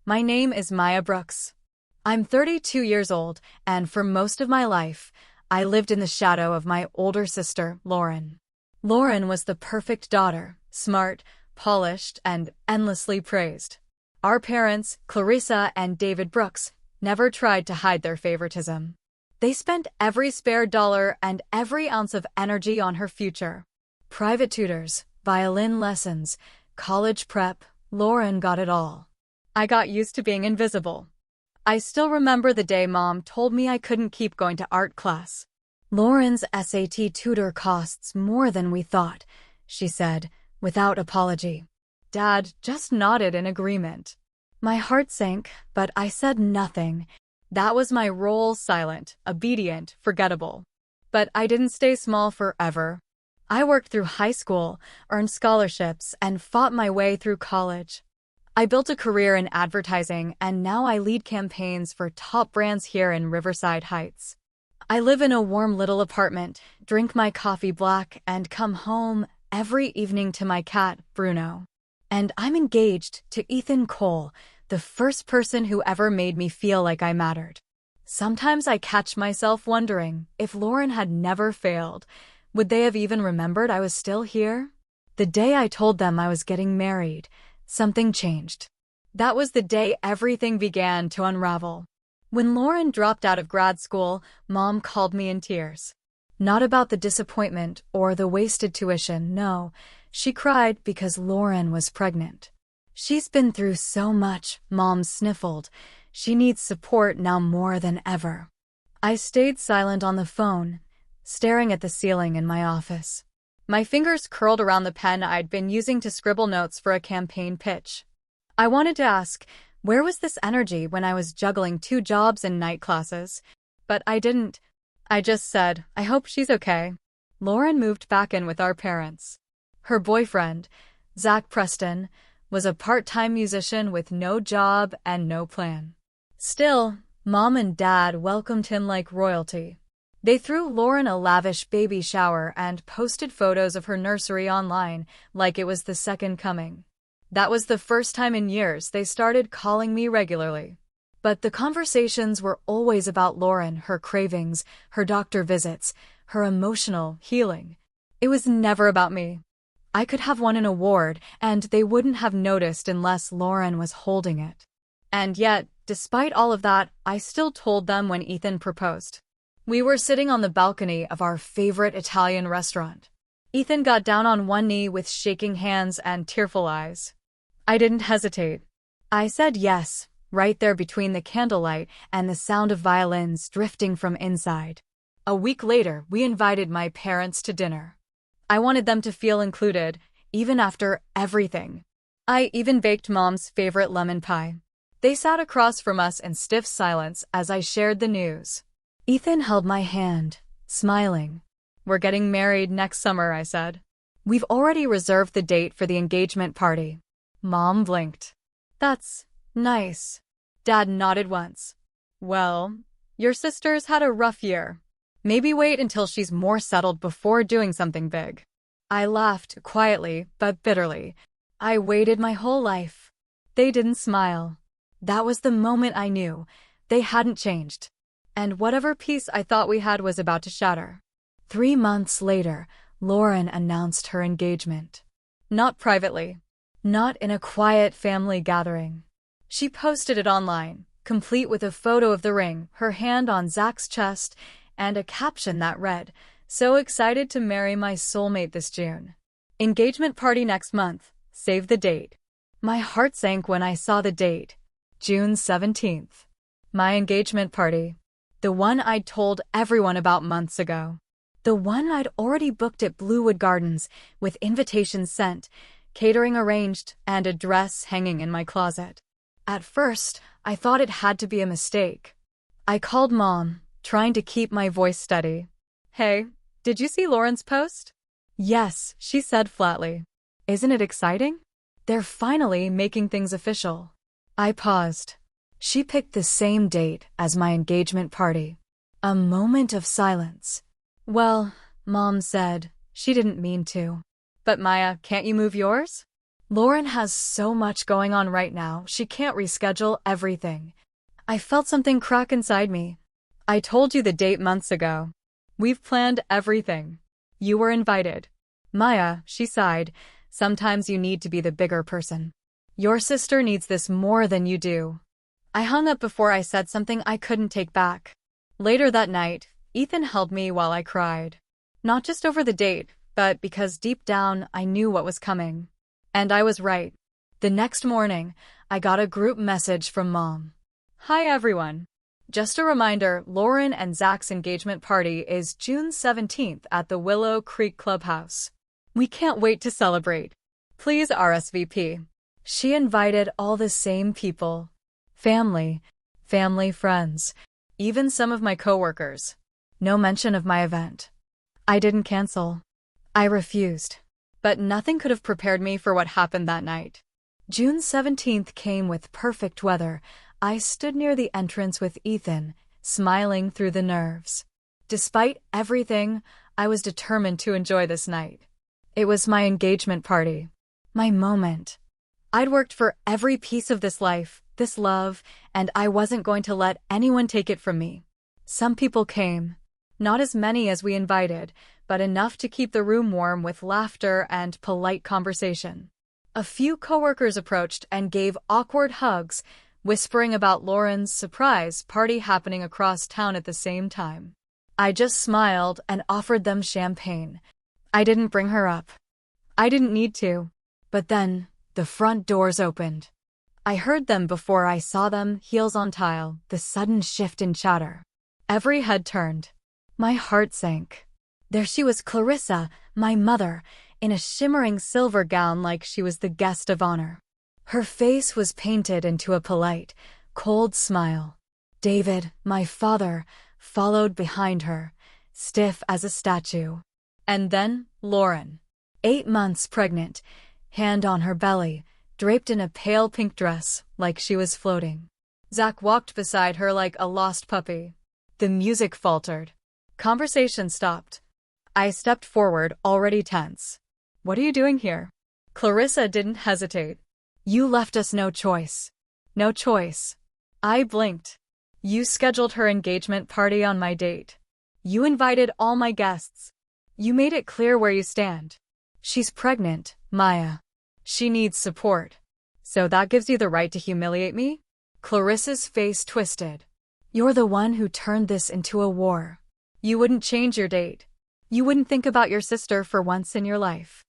My name is Maya Brooks. I'm 32 years old, and for most of my life, I lived in the shadow of my older sister, Lauren. Lauren was the perfect daughter, smart, polished, and endlessly praised. Our parents, Clarissa and David Brooks, never tried to hide their favoritism. They spent every spare dollar and every ounce of energy on her future. Private tutors, violin lessons, college prep, Lauren got it all. I got used to being invisible. I still remember the day Mom told me I couldn't keep going to art class. Lauren's SAT tutor costs more than we thought, she said, without apology. Dad just nodded in agreement. My heart sank, but I said nothing. That was my role: silent, obedient, forgettable. But I didn't stay small forever. I worked through high school, earned scholarships, and fought my way through college. I built a career in advertising, and now I lead campaigns for top brands here in Riverside Heights. I live in a warm little apartment, drink my coffee black, and come home every evening to my cat, Bruno. And I'm engaged to Ethan Cole, the first person who ever made me feel like I mattered. Sometimes I catch myself wondering, if Lauren had never failed, would they have even remembered I was still here? The day I told them I was getting married, something changed. That was the day everything began to unravel. When Lauren dropped out of grad school, Mom called me in tears. Not about the disappointment or the wasted tuition, no. She cried because Lauren was pregnant. She's been through so much, Mom sniffled. She needs support now more than ever. I stayed silent on the phone, staring at the ceiling in my office. My fingers curled around the pen I'd been using to scribble notes for a campaign pitch. I wanted to ask, where was this energy when I was juggling 2 jobs and night classes? But I didn't. I just said, I hope she's okay. Lauren moved back in with our parents. Her boyfriend, Zach Preston, was a part-time musician with no job and no plan. Still, Mom and Dad welcomed him like royalty. They threw Lauren a lavish baby shower and posted photos of her nursery online like it was the second coming. That was the first time in years they started calling me regularly. But the conversations were always about Lauren, her cravings, her doctor visits, her emotional healing. It was never about me. I could have won an award, and they wouldn't have noticed unless Lauren was holding it. And yet, despite all of that, I still told them when Ethan proposed. We were sitting on the balcony of our favorite Italian restaurant. Ethan got down on one knee with shaking hands and tearful eyes. I didn't hesitate. I said yes, right there between the candlelight and the sound of violins drifting from inside. A week later, we invited my parents to dinner. I wanted them to feel included, even after everything. I even baked Mom's favorite lemon pie. They sat across from us in stiff silence as I shared the news. Ethan held my hand, smiling. We're getting married next summer, I said. We've already reserved the date for the engagement party. Mom blinked. That's nice. Dad nodded once. Well, your sister's had a rough year. Maybe wait until she's more settled before doing something big. I laughed quietly but bitterly. I waited my whole life. They didn't smile. That was the moment I knew they hadn't changed. And whatever peace I thought we had was about to shatter. 3 months later, Lauren announced her engagement. Not privately. Not in a quiet family gathering. She posted it online, complete with a photo of the ring, her hand on Zach's chest, and a caption that read, "So excited to marry my soulmate this June. Engagement party next month. Save the date." My heart sank when I saw the date. June 17th. My engagement party. The one I'd told everyone about months ago. The one I'd already booked at Bluewood Gardens, with invitations sent, catering arranged, and a dress hanging in my closet. At first, I thought it had to be a mistake. I called Mom, trying to keep my voice steady. Hey, did you see Lauren's post? Yes, she said flatly. Isn't it exciting? They're finally making things official. I paused. She picked the same date as my engagement party. A moment of silence. Well, Mom said, she didn't mean to. But Maya, can't you move yours? Lauren has so much going on right now, she can't reschedule everything. I felt something crack inside me. I told you the date months ago. We've planned everything. You were invited. Maya, she sighed, sometimes you need to be the bigger person. Your sister needs this more than you do. I hung up before I said something I couldn't take back. Later that night, Ethan held me while I cried. Not just over the date, but because deep down I knew what was coming. And I was right. The next morning, I got a group message from Mom. Hi everyone. Just a reminder, Lauren and Zach's engagement party is June 17th at the Willow Creek Clubhouse. We can't wait to celebrate. Please RSVP. She invited all the same people. Family, friends, even some of my coworkers. No mention of my event. I didn't cancel. I refused. But nothing could have prepared me for what happened that night. June 17th came with perfect weather. I stood near the entrance with Ethan, smiling through the nerves. Despite everything, I was determined to enjoy this night. It was my engagement party. My moment. I'd worked for every piece of this life, this love, and I wasn't going to let anyone take it from me. Some people came. Not as many as we invited, but enough to keep the room warm with laughter and polite conversation. A few coworkers approached and gave awkward hugs, whispering about Lauren's surprise party happening across town at the same time. I just smiled and offered them champagne. I didn't bring her up. I didn't need to. But then, the front doors opened. I heard them before I saw them, heels on tile, the sudden shift in chatter. Every head turned. My heart sank. There she was, Clarissa, my mother, in a shimmering silver gown like she was the guest of honor. Her face was painted into a polite, cold smile. David, my father, followed behind her, stiff as a statue. And then, Lauren. 8 months pregnant, hand on her belly, draped in a pale pink dress, like she was floating. Zach walked beside her like a lost puppy. The music faltered. Conversation stopped. I stepped forward, already tense. What are you doing here? Clarissa didn't hesitate. You left us no choice. No choice. I blinked. You scheduled her engagement party on my date. You invited all my guests. You made it clear where you stand. She's pregnant, Maya. She needs support. So that gives you the right to humiliate me? Clarissa's face twisted. You're the one who turned this into a war. You wouldn't change your date. You wouldn't think about your sister for once in your life.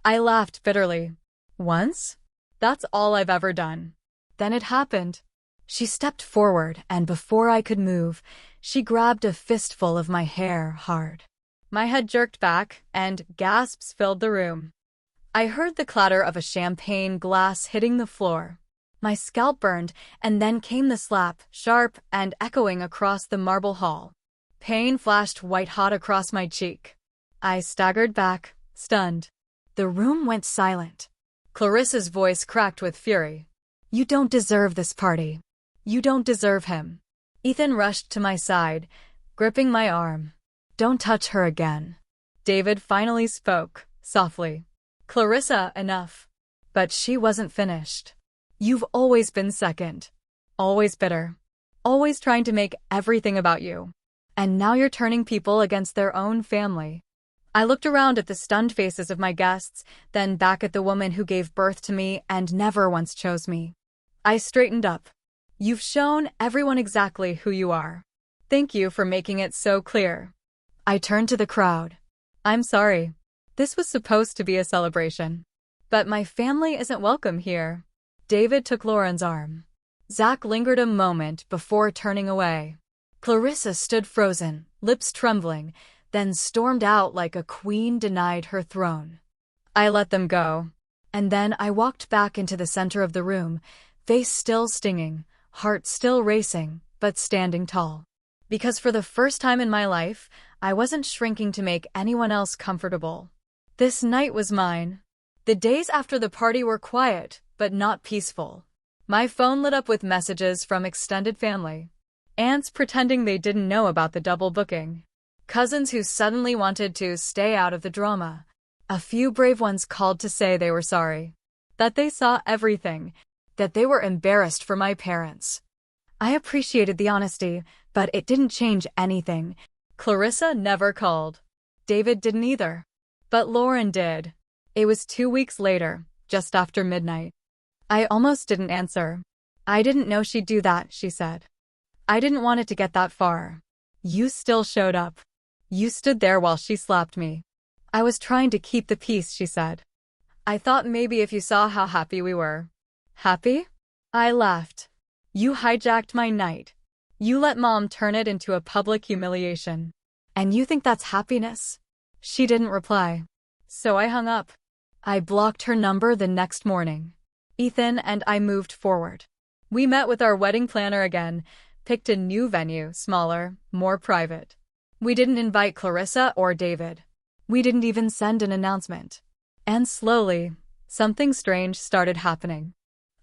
I laughed bitterly. Once? That's all I've ever done. Then it happened. She stepped forward, and before I could move, she grabbed a fistful of my hair hard. My head jerked back, and gasps filled the room. I heard the clatter of a champagne glass hitting the floor. My scalp burned, and then came the slap, sharp and echoing across the marble hall. Pain flashed white-hot across my cheek. I staggered back, stunned. The room went silent. Clarissa's voice cracked with fury. You don't deserve this party. You don't deserve him. Ethan rushed to my side, gripping my arm. Don't touch her again. David finally spoke, softly. Clarissa, enough. But she wasn't finished. You've always been second. Always bitter. Always trying to make everything about you. And now you're turning people against their own family. I looked around at the stunned faces of my guests, then back at the woman who gave birth to me and never once chose me. I straightened up. You've shown everyone exactly who you are. Thank you for making it so clear. I turned to the crowd. I'm sorry. This was supposed to be a celebration. But my family isn't welcome here. David took Lauren's arm. Zach lingered a moment before turning away. Clarissa stood frozen, lips trembling, then stormed out like a queen denied her throne. I let them go. And then I walked back into the center of the room, face still stinging, heart still racing, but standing tall. Because for the first time in my life, I wasn't shrinking to make anyone else comfortable. This night was mine. The days after the party were quiet, but not peaceful. My phone lit up with messages from extended family. Aunts pretending they didn't know about the double booking. Cousins who suddenly wanted to stay out of the drama. A few brave ones called to say they were sorry. that they saw everything, that they were embarrassed for my parents. I appreciated the honesty, but it didn't change anything. Clarissa never called. David didn't either. But Lauren did. It was 2 weeks later, just after midnight. I almost didn't answer. I didn't know she'd do that, she said. I didn't want it to get that far. You still showed up. You stood there while she slapped me. I was trying to keep the peace, she said. I thought maybe if you saw how happy we were. Happy? I laughed. You hijacked my night. You let Mom turn it into a public humiliation. And you think that's happiness? She didn't reply. So I hung up. I blocked her number the next morning. Ethan and I moved forward. We met with our wedding planner again, picked a new venue, smaller, more private. We didn't invite Clarissa or David. We didn't even send an announcement. And slowly, something strange started happening.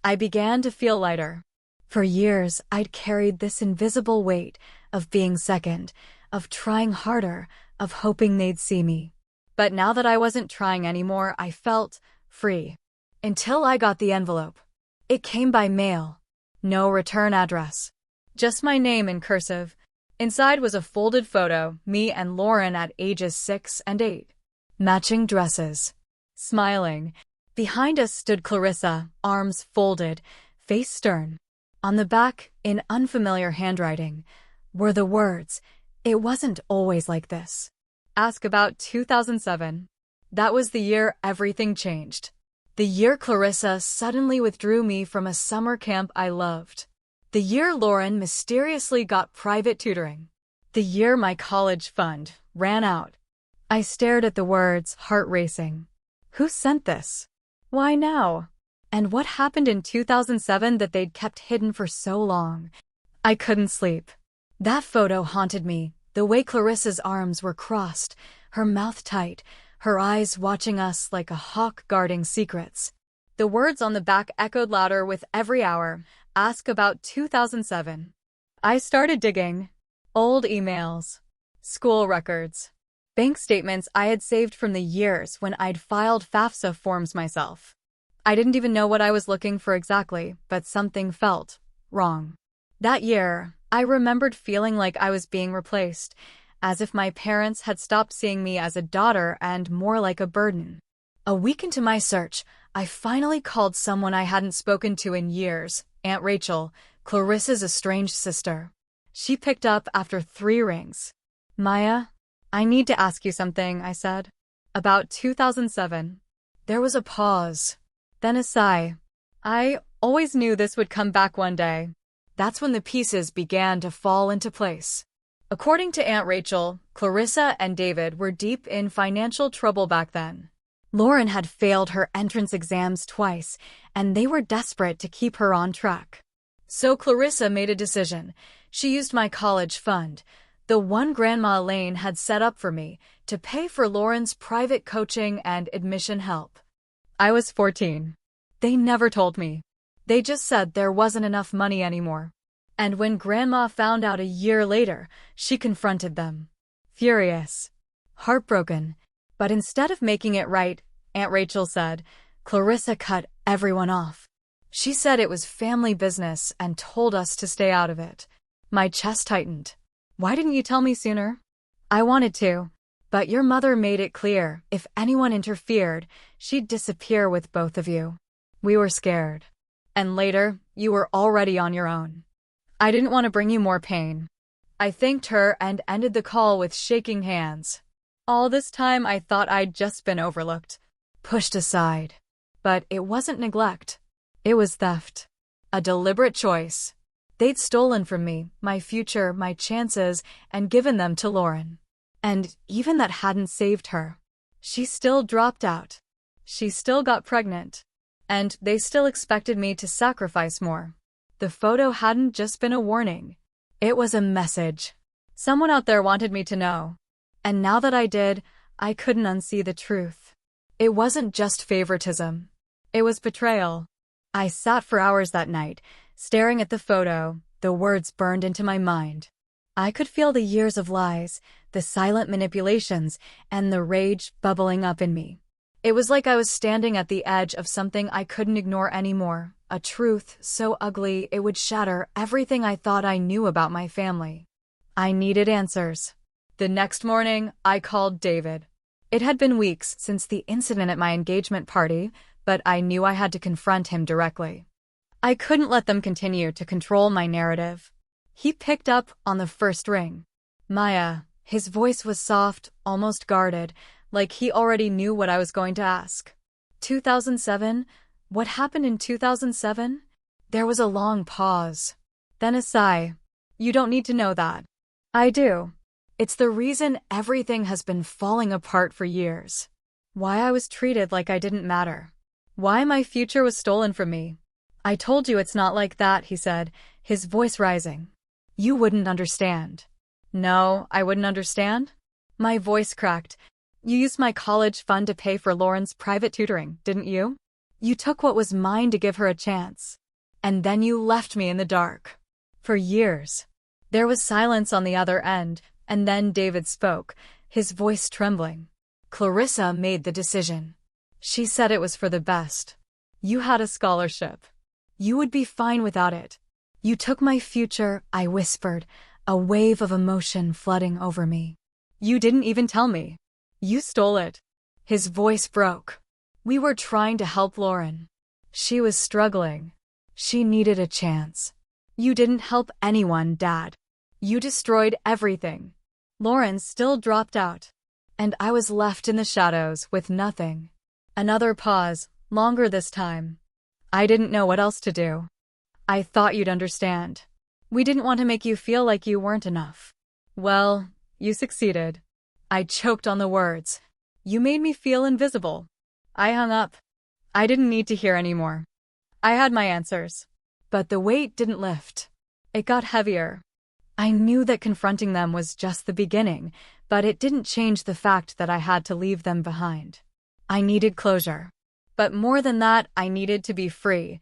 I began to feel lighter. For years, I'd carried this invisible weight of being second, of trying harder, of hoping they'd see me. But now that I wasn't trying anymore, I felt free. Until I got the envelope. It came by mail. No return address. Just my name in cursive. Inside was a folded photo, me and Lauren at ages 6 and 8. Matching dresses. Smiling. Behind us stood Clarissa, arms folded, face stern. On the back, in unfamiliar handwriting, were the words, "It wasn't always like this." Ask about 2007. That was the year everything changed. The year Clarissa suddenly withdrew me from a summer camp I loved. The year Lauren mysteriously got private tutoring. The year my college fund ran out. I stared at the words, heart racing. Who sent this? Why now? And what happened in 2007 that they'd kept hidden for so long? I couldn't sleep. That photo haunted me, the way Clarissa's arms were crossed, her mouth tight, her eyes watching us like a hawk guarding secrets. The words on the back echoed louder with every hour. Ask about 2007. I started digging. Old emails. School records. Bank statements I had saved from the years when I'd filed FAFSA forms myself. I didn't even know what I was looking for exactly, but something felt wrong. That year, I remembered feeling like I was being replaced, as if my parents had stopped seeing me as a daughter and more like a burden. A week into my search, I finally called someone I hadn't spoken to in years, Aunt Rachel, Clarissa's estranged sister. She picked up after 3 rings. "Maya, I need to ask you something," I said. "About 2007. There was a pause. Then a sigh. I always knew this would come back one day. That's when the pieces began to fall into place. According to Aunt Rachel, Clarissa and David were deep in financial trouble back then. Lauren had failed her entrance exams twice, and they were desperate to keep her on track. So Clarissa made a decision. She used my college fund, the one Grandma Elaine had set up for me, to pay for Lauren's private coaching and admission help. I was 14. They never told me. They just said there wasn't enough money anymore. And when Grandma found out a year later, she confronted them. Furious. Heartbroken. But instead of making it right, Aunt Rachel said, Clarissa cut everyone off. She said it was family business and told us to stay out of it. My chest tightened. Why didn't you tell me sooner? I wanted to. But your mother made it clear, if anyone interfered, she'd disappear with both of you. We were scared. And later, you were already on your own. I didn't want to bring you more pain. I thanked her and ended the call with shaking hands. All this time I thought I'd just been overlooked, pushed aside. But it wasn't neglect. It was theft. A deliberate choice. They'd stolen from me, my future, my chances, and given them to Lauren. And even that hadn't saved her. She still dropped out. She still got pregnant. And they still expected me to sacrifice more. The photo hadn't just been a warning. It was a message. Someone out there wanted me to know. And now that I did, I couldn't unsee the truth. It wasn't just favoritism. It was betrayal. I sat for hours that night, staring at the photo, the words burned into my mind. I could feel the years of lies, the silent manipulations, and the rage bubbling up in me. It was like I was standing at the edge of something I couldn't ignore anymore, a truth so ugly it would shatter everything I thought I knew about my family. I needed answers. The next morning, I called David. It had been weeks since the incident at my engagement party, but I knew I had to confront him directly. I couldn't let them continue to control my narrative. He picked up on the first ring. Maya, his voice was soft, almost guarded, like he already knew what I was going to ask. 2007? What happened in 2007? There was a long pause. Then a sigh. You don't need to know that. I do. It's the reason everything has been falling apart for years. Why I was treated like I didn't matter. Why my future was stolen from me. I told you it's not like that, he said, his voice rising. You wouldn't understand. No, I wouldn't understand? My voice cracked. You used my college fund to pay for Lauren's private tutoring, didn't you? You took what was mine to give her a chance. And then you left me in the dark. For years. There was silence on the other end, and then David spoke, his voice trembling. Clarissa made the decision. She said it was for the best. You had a scholarship. You would be fine without it. You took my future, I whispered, a wave of emotion flooding over me. You didn't even tell me. You stole it. His voice broke. We were trying to help Lauren. She was struggling. She needed a chance. You didn't help anyone, Dad. You destroyed everything. Lauren still dropped out. And I was left in the shadows with nothing. Another pause, longer this time. I didn't know what else to do. I thought you'd understand. We didn't want to make you feel like you weren't enough. Well, you succeeded. I choked on the words. You made me feel invisible. I hung up. I didn't need to hear anymore. I had my answers. But the weight didn't lift. It got heavier. I knew that confronting them was just the beginning, but it didn't change the fact that I had to leave them behind. I needed closure. But more than that, I needed to be free.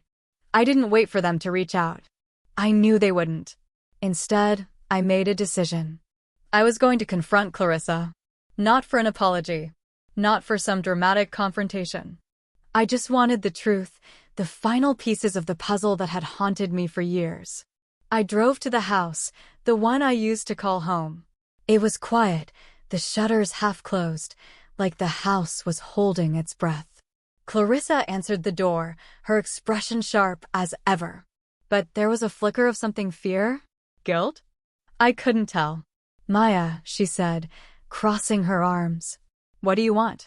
I didn't wait for them to reach out. I knew they wouldn't. Instead, I made a decision. I was going to confront Clarissa. Not for an apology. Not for some dramatic confrontation. I just wanted the truth, the final pieces of the puzzle that had haunted me for years. I drove to the house, the one I used to call home. It was quiet, the shutters half closed, like the house was holding its breath. Clarissa answered the door, her expression sharp as ever. But there was a flicker of something fear? Guilt? I couldn't tell. Maya, she said, crossing her arms. What do you want?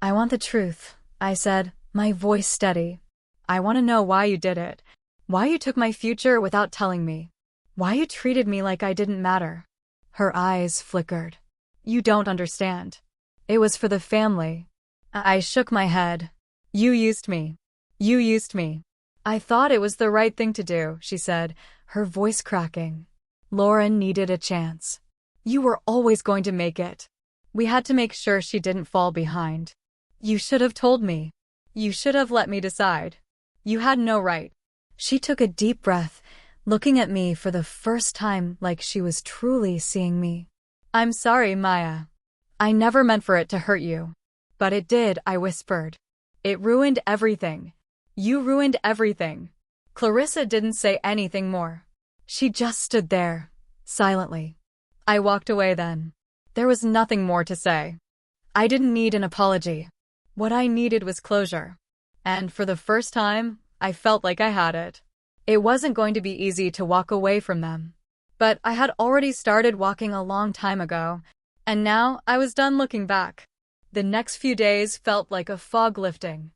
I want the truth, I said, my voice steady. I want to know why you did it. Why you took my future without telling me. Why you treated me like I didn't matter. Her eyes flickered. You don't understand. It was for the family. I shook my head. You used me. You used me. I thought it was the right thing to do, she said, her voice cracking. Lauren needed a chance. You were always going to make it. We had to make sure she didn't fall behind. You should have told me. You should have let me decide. You had no right. She took a deep breath, looking at me for the first time like she was truly seeing me. I'm sorry, Maya. I never meant for it to hurt you. But it did, I whispered. It ruined everything. You ruined everything. Clarissa didn't say anything more. She just stood there, silently. I walked away then. There was nothing more to say. I didn't need an apology. What I needed was closure. And for the first time, I felt like I had it. It wasn't going to be easy to walk away from them. But I had already started walking a long time ago, and now I was done looking back. The next few days felt like a fog lifting.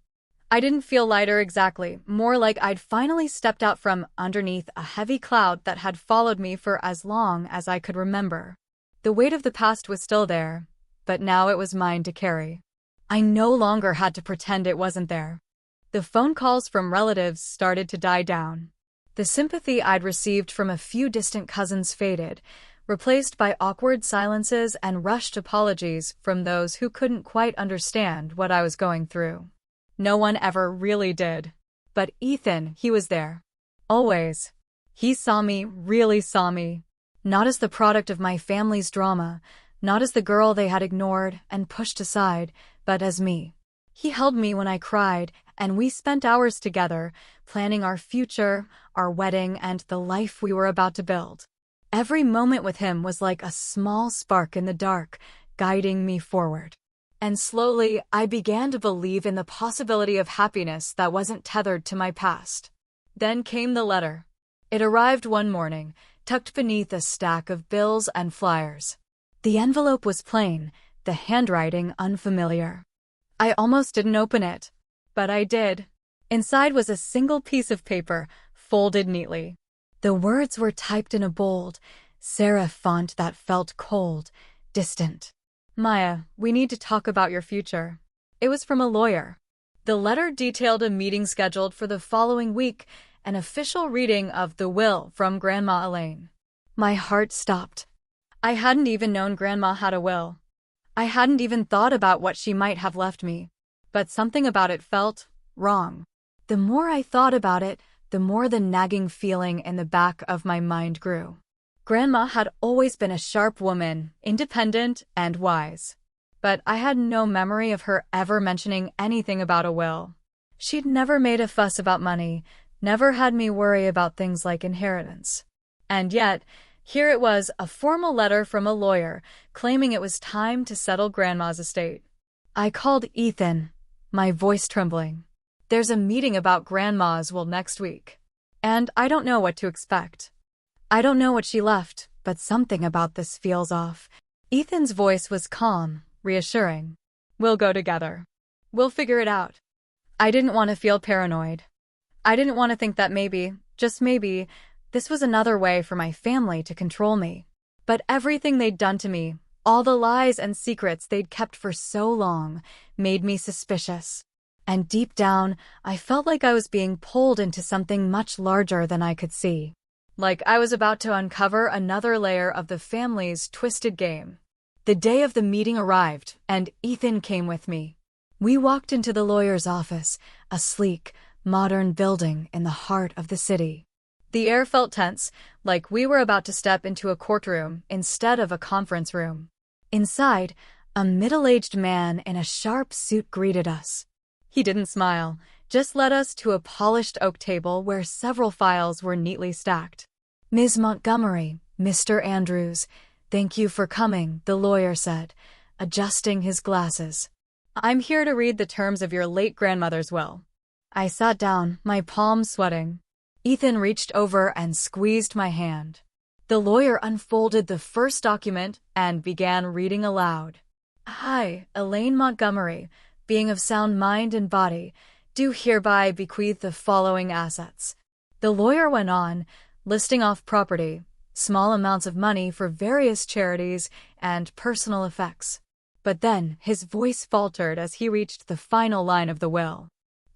I didn't feel lighter exactly, more like I'd finally stepped out from underneath a heavy cloud that had followed me for as long as I could remember. The weight of the past was still there, but now it was mine to carry. I no longer had to pretend it wasn't there. The phone calls from relatives started to die down. The sympathy I'd received from a few distant cousins faded, replaced by awkward silences and rushed apologies from those who couldn't quite understand what I was going through. No one ever really did. But Ethan, he was there. Always. He saw me, really saw me. Not as the product of my family's drama, not as the girl they had ignored and pushed aside, but as me. He held me when I cried, and we spent hours together, planning our future, our wedding, and the life we were about to build. Every moment with him was like a small spark in the dark, guiding me forward. And slowly, I began to believe in the possibility of happiness that wasn't tethered to my past. Then came the letter. It arrived one morning, tucked beneath a stack of bills and flyers. The envelope was plain, the handwriting unfamiliar. I almost didn't open it, but I did. Inside was a single piece of paper, folded neatly. The words were typed in a bold, serif font that felt cold, distant. Maya, we need to talk about your future. It was from a lawyer. The letter detailed a meeting scheduled for the following week, an official reading of the will from Grandma Elaine. My heart stopped. I hadn't even known Grandma had a will. I hadn't even thought about what she might have left me. But something about it felt wrong. The more I thought about it, the more the nagging feeling in the back of my mind grew. Grandma had always been a sharp woman, independent and wise. But I had no memory of her ever mentioning anything about a will. She'd never made a fuss about money, never had me worry about things like inheritance. And yet, here it was, a formal letter from a lawyer, claiming it was time to settle Grandma's estate. I called Ethan, my voice trembling. There's a meeting about Grandma's will next week. And I don't know what to expect. I don't know what she left, but something about this feels off. Ethan's voice was calm, reassuring. We'll go together. We'll figure it out. I didn't want to feel paranoid. I didn't want to think that maybe, just maybe, this was another way for my family to control me. But everything they'd done to me, all the lies and secrets they'd kept for so long, made me suspicious. And deep down, I felt like I was being pulled into something much larger than I could see. Like I was about to uncover another layer of the family's twisted game. The day of the meeting arrived, and Ethan came with me. We walked into the lawyer's office, a sleek, modern building in the heart of the city. The air felt tense, like we were about to step into a courtroom instead of a conference room. Inside, a middle-aged man in a sharp suit greeted us. He didn't smile, just led us to a polished oak table where several files were neatly stacked. Ms. Montgomery, Mr. Andrews, thank you for coming, the lawyer said, adjusting his glasses. I'm here to read the terms of your late grandmother's will. I sat down, my palms sweating. Ethan reached over and squeezed my hand. The lawyer unfolded the first document and began reading aloud. I, Elaine Montgomery, being of sound mind and body, do hereby bequeath the following assets. The lawyer went on, listing off property, small amounts of money for various charities, and personal effects. But then his voice faltered as he reached the final line of the will.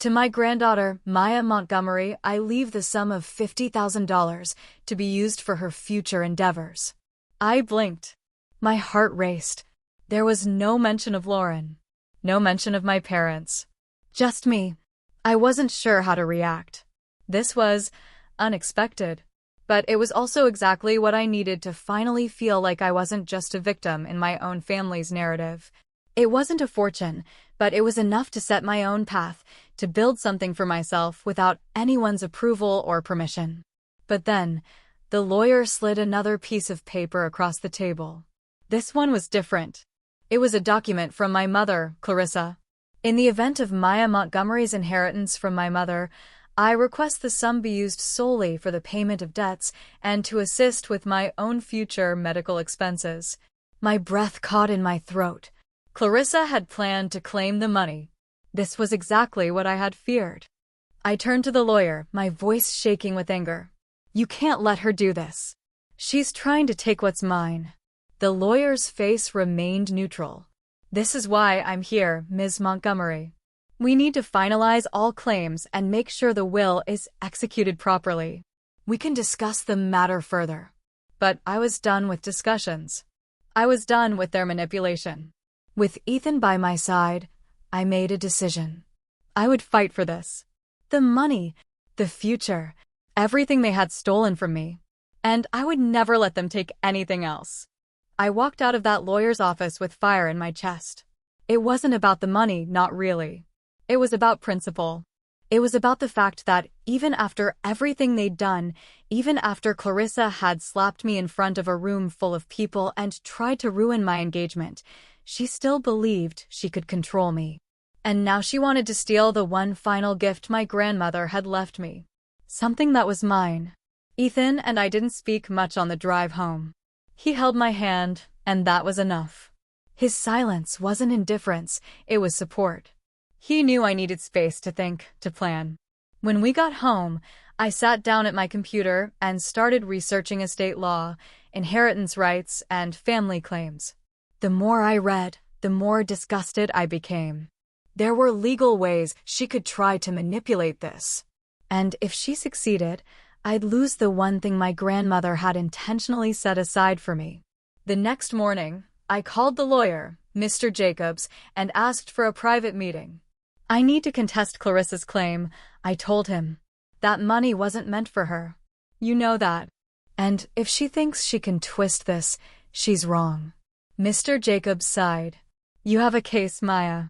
To my granddaughter, Maya Montgomery, I leave the sum of $50,000 to be used for her future endeavors. I blinked. My heart raced. There was no mention of Lauren. No mention of my parents. Just me. I wasn't sure how to react. This was unexpected. But it was also exactly what I needed to finally feel like I wasn't just a victim in my own family's narrative. It wasn't a fortune, but it was enough to set my own path, to build something for myself without anyone's approval or permission. But then, the lawyer slid another piece of paper across the table. This one was different. It was a document from my mother, Clarissa. In the event of Maya Montgomery's inheritance from my mother, I request the sum be used solely for the payment of debts and to assist with my own future medical expenses. My breath caught in my throat. Clarissa had planned to claim the money. This was exactly what I had feared. I turned to the lawyer, my voice shaking with anger. You can't let her do this. She's trying to take what's mine. The lawyer's face remained neutral. This is why I'm here, Ms. Montgomery. We need to finalize all claims and make sure the will is executed properly. We can discuss the matter further. But I was done with discussions. I was done with their manipulation. With Ethan by my side, I made a decision. I would fight for this. The money, the future, everything they had stolen from me. And I would never let them take anything else. I walked out of that lawyer's office with fire in my chest. It wasn't about the money, not really. It was about principle. It was about the fact that even after everything they'd done, even after Clarissa had slapped me in front of a room full of people and tried to ruin my engagement, she still believed she could control me. And now she wanted to steal the one final gift my grandmother had left me. Something that was mine. Ethan and I didn't speak much on the drive home. He held my hand, and that was enough. His silence wasn't indifference, it was support. He knew I needed space to think, to plan. When we got home, I sat down at my computer and started researching estate law, inheritance rights, and family claims. The more I read, the more disgusted I became. There were legal ways she could try to manipulate this. And if she succeeded, I'd lose the one thing my grandmother had intentionally set aside for me. The next morning, I called the lawyer, Mr. Jacobs, and asked for a private meeting. I need to contest Clarissa's claim, I told him. That money wasn't meant for her. You know that. And if she thinks she can twist this, she's wrong. Mr. Jacobs sighed. You have a case, Maya.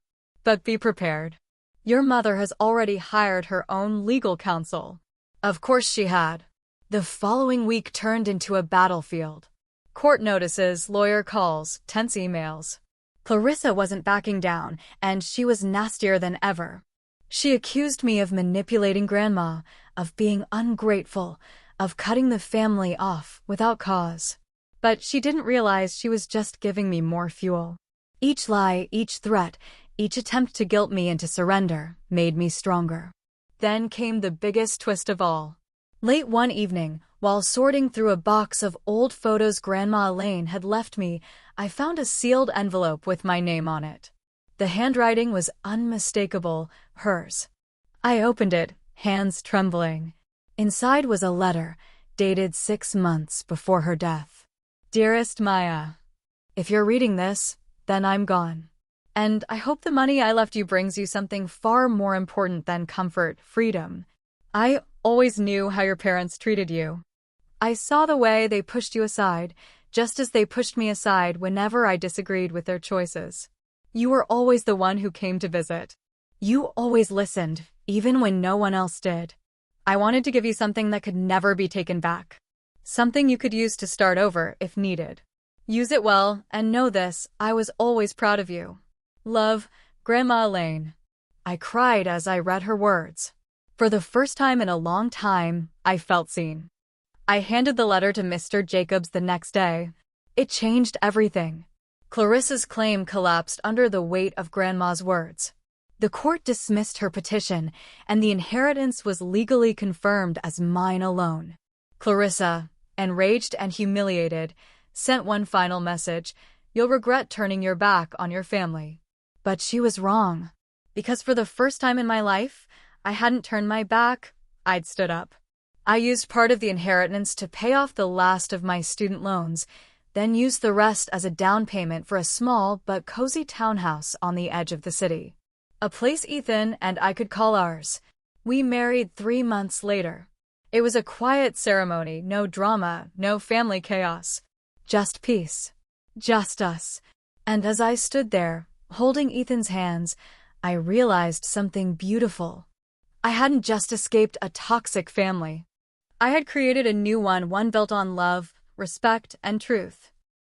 But be prepared. Your mother has already hired her own legal counsel. Of course she had. The following week turned into a battlefield. Court notices, lawyer calls, tense emails. Clarissa wasn't backing down, and she was nastier than ever. She accused me of manipulating Grandma, of being ungrateful, of cutting the family off without cause. But she didn't realize she was just giving me more fuel. Each lie, each threat, each attempt to guilt me into surrender made me stronger. Then came the biggest twist of all. Late one evening, while sorting through a box of old photos Grandma Elaine had left me, I found a sealed envelope with my name on it. The handwriting was unmistakable, hers. I opened it, hands trembling. Inside was a letter, dated 6 months before her death. Dearest Maya, if you're reading this, then I'm gone. And I hope the money I left you brings you something far more important than comfort, freedom. I always knew how your parents treated you. I saw the way they pushed you aside, just as they pushed me aside whenever I disagreed with their choices. You were always the one who came to visit. You always listened, even when no one else did. I wanted to give you something that could never be taken back. Something you could use to start over if needed. Use it well, and know this, I was always proud of you. Love, Grandma Elaine. I cried as I read her words. For the first time in a long time, I felt seen. I handed the letter to Mr. Jacobs the next day. It changed everything. Clarissa's claim collapsed under the weight of Grandma's words. The court dismissed her petition, and the inheritance was legally confirmed as mine alone. Clarissa, enraged and humiliated, sent one final message: you'll regret turning your back on your family. But she was wrong. Because for the first time in my life, I hadn't turned my back, I'd stood up. I used part of the inheritance to pay off the last of my student loans, then used the rest as a down payment for a small but cozy townhouse on the edge of the city. A place Ethan and I could call ours. We married 3 months later. It was a quiet ceremony, no drama, no family chaos. Just peace. Just us. And as I stood there, holding Ethan's hands, I realized something beautiful. I hadn't just escaped a toxic family. I had created a new one built on love, respect, and truth.